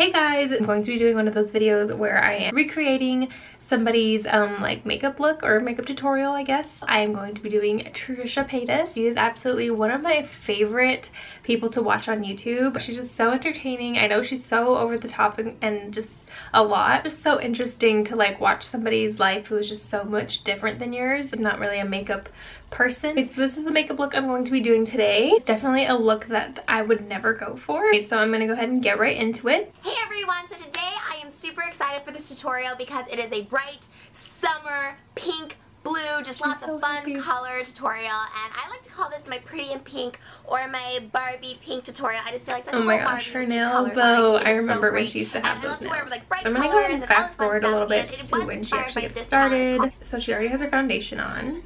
Hey guys, I'm going to be doing one of those videos where I am recreating somebody's like makeup look or makeup tutorial, I guess. I am going to be doing Trisha Paytas. She is absolutely one of my favorite people to watch on YouTube. She's just so entertaining. I know she's so over the top and just a lot. Just so interesting to like watch somebody's life who is just so much different than yours. I'm not really a makeup person. Okay, so this is the makeup look I'm going to be doing today. It's definitely a look that I would never go for. Okay, so I'm gonna go ahead and get right into it. Hey everyone, so today I am super excited for this tutorial because it is a bright summer pink blue, just lots of fun color tutorial, and I like to call this my pretty in pink or my Barbie pink tutorial. I just feel like such a little Barbie her with these nails colors though, on it. I remember when she used to have those nails. Wear, like, bright So I'm gonna go ahead and fast forward a little bit to when she actually gets started. So she already has her foundation on.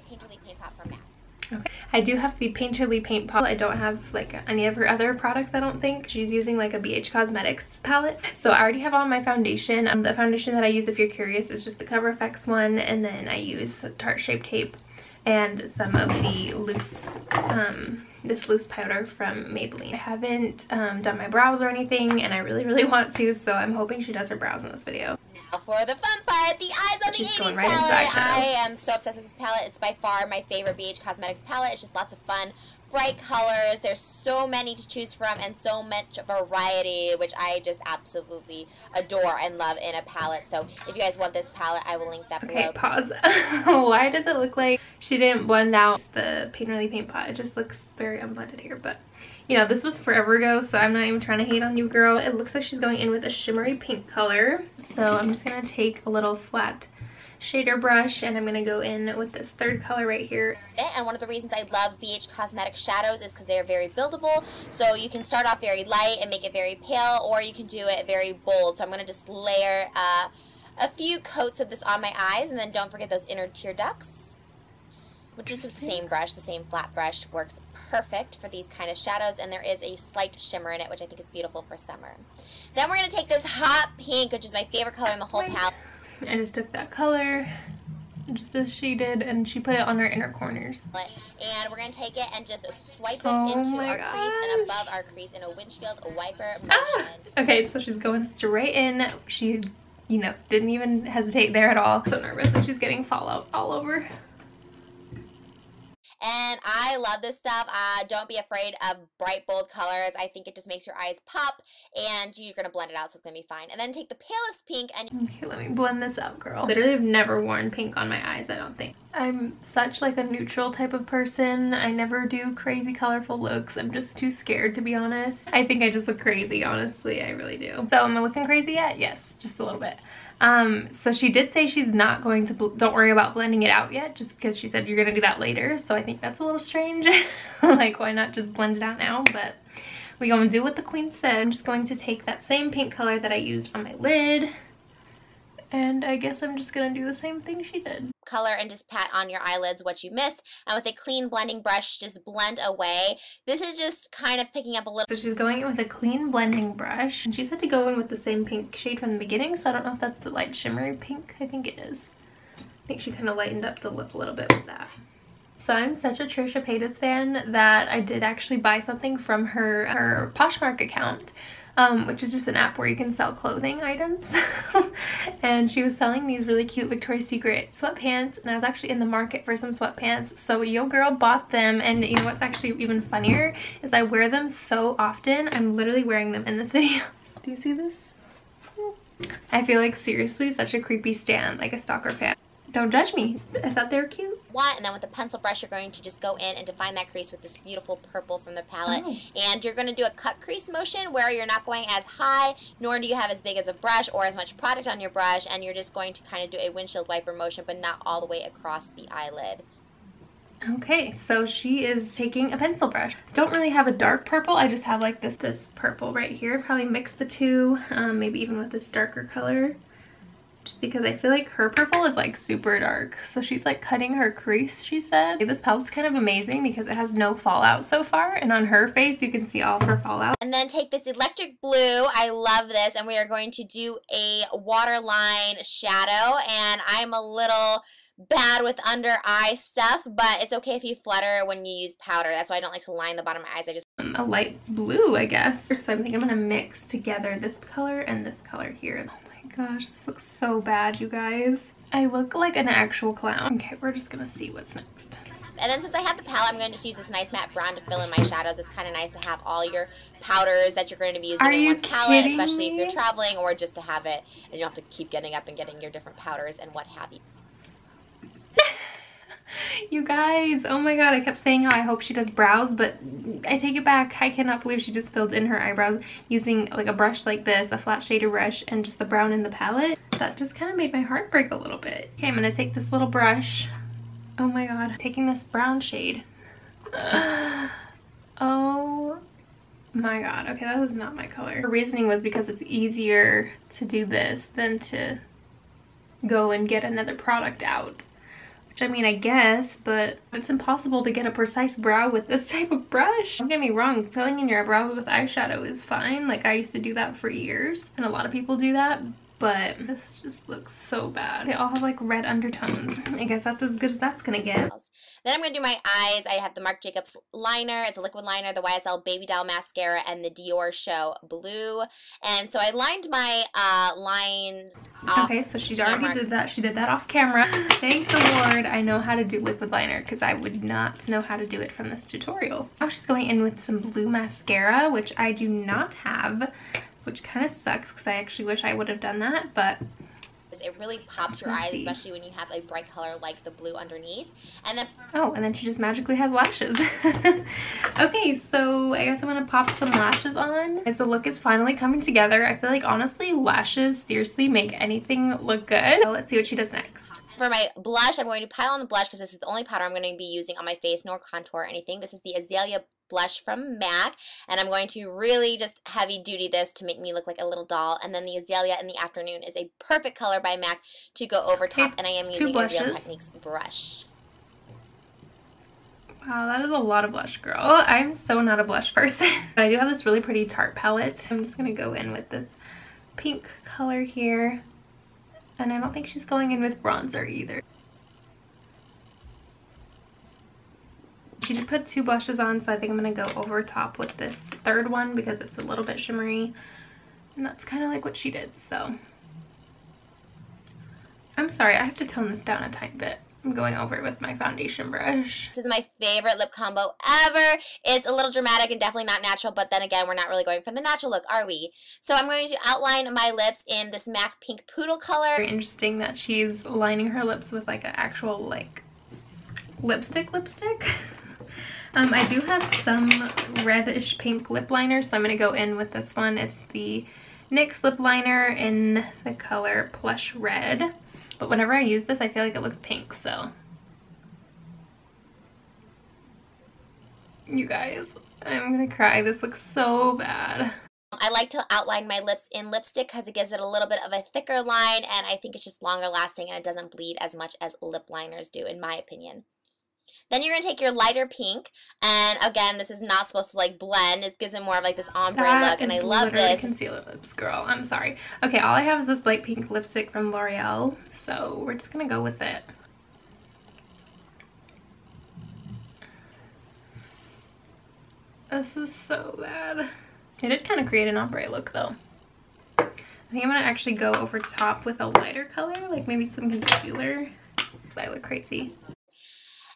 Paint pot from MAC. Okay. I do have the Painterly Paint Pot. I don't have like any of her other products, I don't think. She's using like a BH Cosmetics palette. So I already have on my foundation. The foundation that I use, if you're curious, is just the Cover FX one, and then I use Tarte Shape Tape and some of the loose this loose powder from Maybelline. I haven't done my brows or anything, and I really want to, so I'm hoping she does her brows in this video. Now for the fun part, the eyes on the 80s palette. I am so obsessed with this palette. It's by far my favorite BH Cosmetics palette. It's just lots of fun, bright colors. There's so many to choose from and so much variety, which I just absolutely adore and love in a palette. So if you guys want this palette, I will link that below. Okay, pause. Why does it look like she didn't blend out the Painterly Paint Pot? It just looks very unblended here, but you know, this was forever ago, so I'm not even trying to hate on you, girl. It looks like she's going in with a shimmery pink color. So I'm just gonna take a little flat shader brush and I'm gonna go in with this third color right here. And one of the reasons I love BH Cosmetics shadows is because they are very buildable. So you can start off very light and make it very pale, or you can do it very bold. So I'm gonna just layer a few coats of this on my eyes, and then don't forget those inner tear ducts, which is with the same brush. The same flat brush works perfect for these kind of shadows, and there is a slight shimmer in it, which I think is beautiful for summer. Then we're going to take this hot pink, which is my favorite color in the whole palette. I just took that color, just as she did, and she put it on her inner corners. And we're going to take it and just swipe it into our crease and above our crease in a windshield wiper motion. Okay, so she's going straight in. She, you know, didn't even hesitate there at all. So nervous that she's getting fallout all over. And I love this stuff. Don't be afraid of bright, bold colors. I think it just makes your eyes pop, and you're going to blend it out, so it's going to be fine. And then take the palest pink and... Okay, let me blend this out, girl. Literally, I've never worn pink on my eyes, I don't think. I'm such like a neutral type of person. I never do crazy colorful looks. I'm just too scared, to be honest. I think I just look crazy, honestly. I really do. So am I looking crazy yet? Yes, just a little bit. So she did say she's not going to, don't worry about blending it out yet, just because she said you're going to do that later. So I think that's a little strange. Like, why not just blend it out now? But we're going to do what the queen said. I'm just going to take that same pink color that I used on my lid, and I guess I'm just going to do the same thing she did. Color and just pat on your eyelids what you missed, and with a clean blending brush just blend away. This is just kind of picking up a little. So she's going in with a clean blending brush, and she said to go in with the same pink shade from the beginning, so I don't know if that's the light shimmery pink. I think it is. I think she kind of lightened up the lip a little bit with that. So I'm such a Trisha Paytas fan that I did actually buy something from her Poshmark account, which is just an app where you can sell clothing items. And she was selling these really cute Victoria's Secret sweatpants, and I was actually in the market for some sweatpants, so yo girl bought them. And you know what's actually even funnier is I wear them so often. I'm literally wearing them in this video. Do you see this? I feel like seriously such a creepy stan, like a stalker fan. Don't judge me. I thought they were cute. And then with the pencil brush, you're going to just go in and define that crease with this beautiful purple from the palette. And you're going to do a cut crease motion where you're not going as high, nor do you have as big as a brush or as much product on your brush, and you're just going to kind of do a windshield wiper motion, but not all the way across the eyelid. Okay, so she is taking a pencil brush. Don't really have a dark purple. I just have like this purple right here. Probably mix the two, maybe even with this darker color. Just because I feel like her purple is like super dark. So she's like cutting her crease, she said. This palette's kind of amazing because it has no fallout so far. And on her face, you can see all of her fallout. And then take this electric blue. I love this. And we are going to do a waterline shadow. And I'm a little bad with under eye stuff, but it's okay if you flutter when you use powder. That's why I don't like to line the bottom of my eyes. I just a light blue, I guess. So I think I'm gonna mix together this color and this color here. Oh my gosh, this looks so bad, you guys. I look like an actual clown. Okay, we're just gonna see what's next. And then since I have the palette, I'm going to just use this nice matte brown to fill in my shadows. It's kind of nice to have all your powders that you're going to be using in one palette, especially if you're traveling, or just to have it and you don't have to keep getting up and getting your different powders and what have you. You guys, oh my god, I kept saying how I hope she does brows, but I take it back. I cannot believe she just filled in her eyebrows using like a brush like this, a flat shader brush, and just the brown in the palette. That just kind of made my heart break a little bit. Okay, I'm going to take this little brush. Oh my god, taking this brown shade. Oh my god, okay, that was not my color. Her reasoning was because it's easier to do this than to go and get another product out. Which, I mean, I guess, but it's impossible to get a precise brow with this type of brush. Don't get me wrong, filling in your brows with eyeshadow is fine. Like, I used to do that for years, and a lot of people do that. But this just looks so bad. They all have like red undertones. I guess that's as good as that's gonna get. Then I'm gonna do my eyes. I have the Marc Jacobs liner. It's a liquid liner, the YSL Baby Doll mascara, and the Dior Show Blue. And so I lined my lines off. Okay, so she already did that. She did that off camera. Thank the Lord I know how to do liquid liner, because I would not know how to do it from this tutorial. Now she's going in with some blue mascara, which I do not have, which kind of sucks because I actually wish I would have done that, but it really pops your eyes, especially when you have a bright color like the blue underneath. And then and then she just magically has lashes. Okay, so I guess I'm gonna pop some lashes on as the look is finally coming together. I feel like honestly lashes seriously make anything look good. So let's see what she does next. For my blush, I'm going to pile on the blush because this is the only powder I'm going to be using on my face, nor contour or anything. This is the Azalea blush from MAC, and I'm going to really just heavy duty this to make me look like a little doll. And then the Azalea in the Afternoon is a perfect color by MAC to go over top, and I am using a Real Techniques brush. Wow, that is a lot of blush, girl. I'm so not a blush person. But I do have this really pretty Tarte palette. I'm just gonna go in with this pink color here. And I don't think she's going in with bronzer either. She just put two blushes on, so I think I'm going to go over top with this third one because it's a little bit shimmery. And that's kind of like what she did, so. I'm sorry, I have to tone this down a tiny bit. I'm going over it with my foundation brush. This is my favorite lip combo ever. It's a little dramatic and definitely not natural, but then again, we're not really going for the natural look, are we? So I'm going to outline my lips in this MAC Pink Poodle color. Very interesting that she's lining her lips with like an actual like lipstick. I do have some reddish pink lip liner, so I'm going to go in with this one. It's the NYX lip liner in the color Plush Red. But whenever I use this, I feel like it looks pink, so. You guys, I'm gonna cry. This looks so bad. I like to outline my lips in lipstick because it gives it a little bit of a thicker line, and I think it's just longer lasting and it doesn't bleed as much as lip liners do, in my opinion. Then you're going to take your lighter pink, and again, this is not supposed to like blend. It gives it more of like this ombre look, and I love this. Concealer lips, girl. I'm sorry. Okay, all I have is this light pink lipstick from L'Oreal, so we're just going to go with it. This is so bad. It did kind of create an ombre look though. I think I'm going to actually go over top with a lighter color, like maybe some concealer. I look crazy.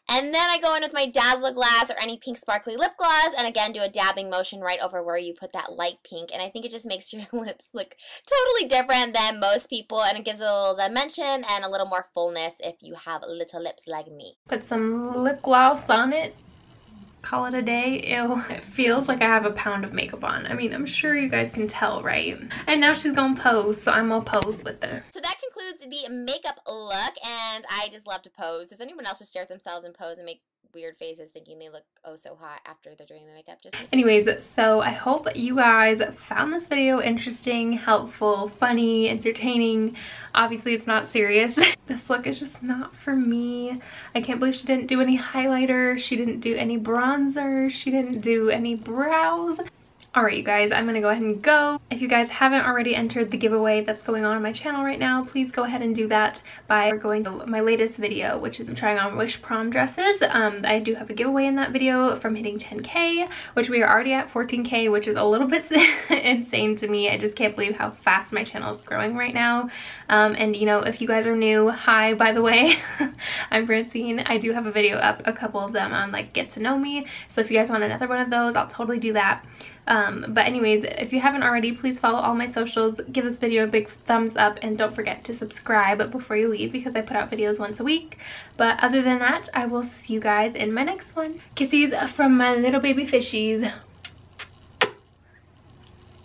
And then I go in with my Dazzler Glass or any pink sparkly lip gloss, and again do a dabbing motion right over where you put that light pink, and I think it just makes your lips look totally different than most people, and it gives it a little dimension and a little more fullness if you have little lips like me. Put some lip gloss on it. Call it a day. Ew. It feels like I have a pound of makeup on. I mean, I'm sure you guys can tell, right? And now she's gonna pose, so I'm gonna pose with her. So that concludes the makeup look, and I just love to pose. Does anyone else just stare at themselves and pose and make weird faces thinking they look oh so hot after they're doing the makeup? Just me. Anyways, so I hope you guys found this video interesting, helpful, funny, entertaining. Obviously it's not serious. This look is just not for me. I can't believe she didn't do any highlighter, she didn't do any bronzer, she didn't do any brows. Alright, you guys, I'm gonna go ahead and go. If you guys haven't already entered the giveaway that's going on my channel right now, please go ahead and do that by going to my latest video, which is trying on Wish prom dresses. I do have a giveaway in that video from hitting 10K, which we are already at 14K, which is a little bit insane to me. I just can't believe how fast my channel is growing right now. And you know, if you guys are new, hi, by the way. I'm Francine. I do have a video up, a couple of them on like get to know me. So if you guys want another one of those, I'll totally do that. But anyways, if you haven't already, please follow all my socials, give this video a big thumbs up, and don't forget to subscribe before you leave because I put out videos once a week. But other than that, I will see you guys in my next one. Kisses from my little baby fishies.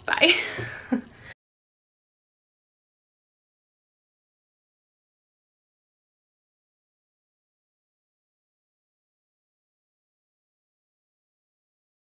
Bye.